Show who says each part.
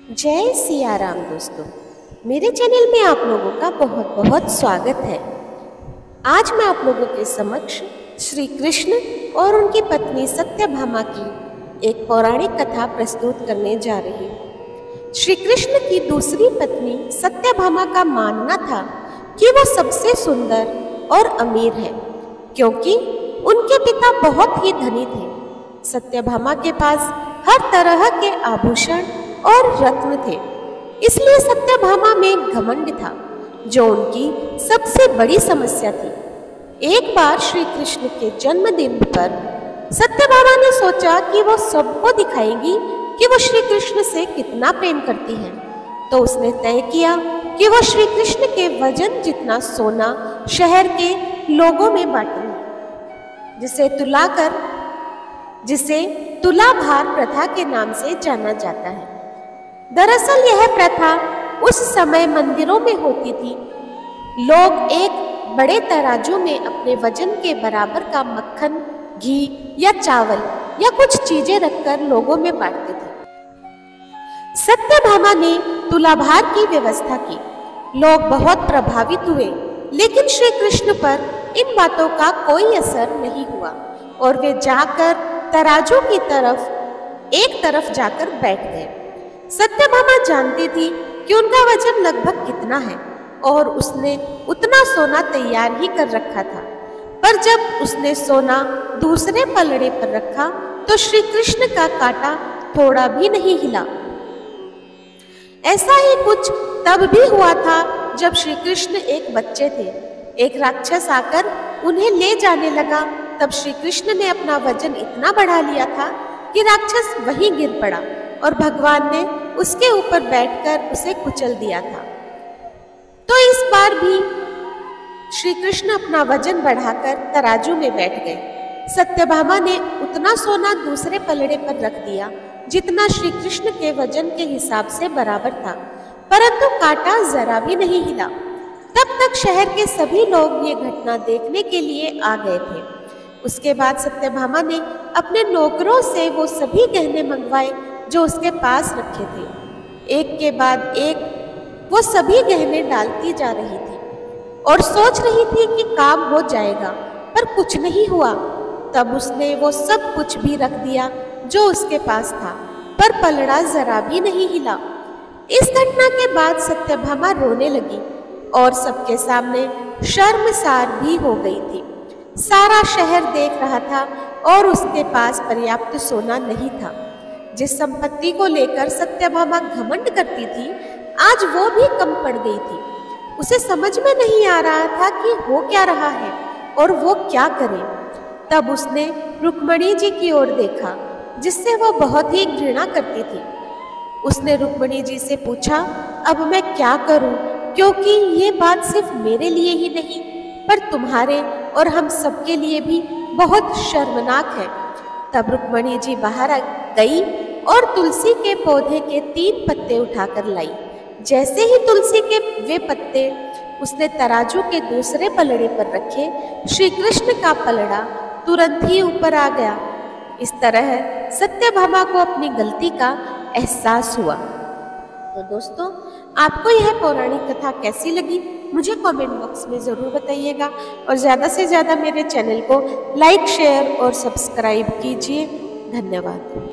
Speaker 1: जय सिया राम दोस्तों, मेरे चैनल में आप लोगों का बहुत बहुत स्वागत है। आज मैं आप लोगों के समक्ष श्री कृष्ण और उनकी पत्नी सत्यभामा की एक पौराणिक कथा प्रस्तुत करने जा रही हूँ। श्री कृष्ण की दूसरी पत्नी सत्यभामा का मानना था कि वो सबसे सुंदर और अमीर है, क्योंकि उनके पिता बहुत ही धनी थे। सत्यभामा के पास हर तरह के आभूषण और रत्न थे, इसलिए सत्यभामा में घमंड था, जो उनकी सबसे बड़ी समस्या थी। एक बार श्री कृष्ण के जन्मदिन पर सत्यभामा ने सोचा कि वो सबको दिखाएगी कि वो श्री कृष्ण से कितना प्रेम करती है। तो उसने तय किया कि वो श्री कृष्ण के वजन जितना सोना शहर के लोगों में बांटेंगी, जिसे तुलाभार प्रथा के नाम से जाना जाता है। दरअसल यह प्रथा उस समय मंदिरों में होती थी। लोग एक बड़े तराजू में अपने वजन के बराबर का मक्खन, घी या चावल या कुछ चीजें रखकर लोगों में बांटते थे। सत्यभामा ने तुलाभार की व्यवस्था की। लोग बहुत प्रभावित हुए, लेकिन श्री कृष्ण पर इन बातों का कोई असर नहीं हुआ और वे जाकर तराजू की एक तरफ जाकर बैठ गए। सत्यभामा जानती थी कि उनका वजन लगभग कितना है और उसने उतना सोना तैयार ही कर रखा था। पर जब उसने सोना दूसरे पलड़े पर रखा तो श्री कृष्ण का कांटा थोड़ा भी नहीं हिला। ऐसा ही कुछ तब भी हुआ था जब श्री कृष्ण एक बच्चे थे। एक राक्षस आकर उन्हें ले जाने लगा। तब श्री कृष्ण ने अपना वजन इतना बढ़ा लिया था कि राक्षस वहीं गिर पड़ा और भगवान ने उसके ऊपर बैठकर उसे कुचल दिया था। तो इस बार भी श्री कृष्ण अपना वजन बढ़ाकर तराजू में बैठ गए। सत्यभामा ने उतना सोना दूसरे पलड़े पर रख दिया जितना श्री कृष्ण के वजन के हिसाब से बराबर था, परंतु कांटा जरा भी नहीं हिला। तब तक शहर के सभी लोग ये घटना देखने के लिए आ गए थे। उसके बाद सत्यभामा ने अपने नौकरों से वो सभी गहने मंगवाए जो उसके पास रखे थे। एक के बाद एक वो सभी गहने डालती जा रही थी और सोच रही थी कि काम हो जाएगा, पर कुछ नहीं हुआ। तब उसने वो सब कुछ भी रख दिया जो उसके पास था, पर पलड़ा जरा भी नहीं हिला। इस घटना के बाद सत्यभामा रोने लगी और सबके सामने शर्मसार भी हो गई थी। सारा शहर देख रहा था और उसके पास पर्याप्त सोना नहीं था। जिस संपत्ति को लेकर सत्यभामा घमंड करती थी, आज वो भी कम पड़ गई थी। उसे समझ में नहीं आ रहा था कि हो क्या रहा है और वो क्या करे। तब उसने रुक्मणी जी की ओर देखा, जिससे वो बहुत ही घृणा करती थी। उसने रुक्मणी जी से पूछा, अब मैं क्या करूं, क्योंकि ये बात सिर्फ मेरे लिए ही नहीं पर तुम्हारे और हम सबके लिए भी बहुत शर्मनाक है। तब रुक्मणी जी बाहर गई और तुलसी के पौधे के 3 पत्ते उठाकर लाई। जैसे ही तुलसी के वे पत्ते उसने तराजू के दूसरे पलड़े पर रखे, श्री कृष्ण का पलड़ा तुरंत ही ऊपर आ गया। इस तरह सत्यभामा को अपनी गलती का एहसास हुआ। तो दोस्तों, आपको यह पौराणिक कथा कैसी लगी मुझे कमेंट बॉक्स में ज़रूर बताइएगा और ज़्यादा से ज़्यादा मेरे चैनल को लाइक, शेयर और सब्सक्राइब कीजिए। धन्यवाद।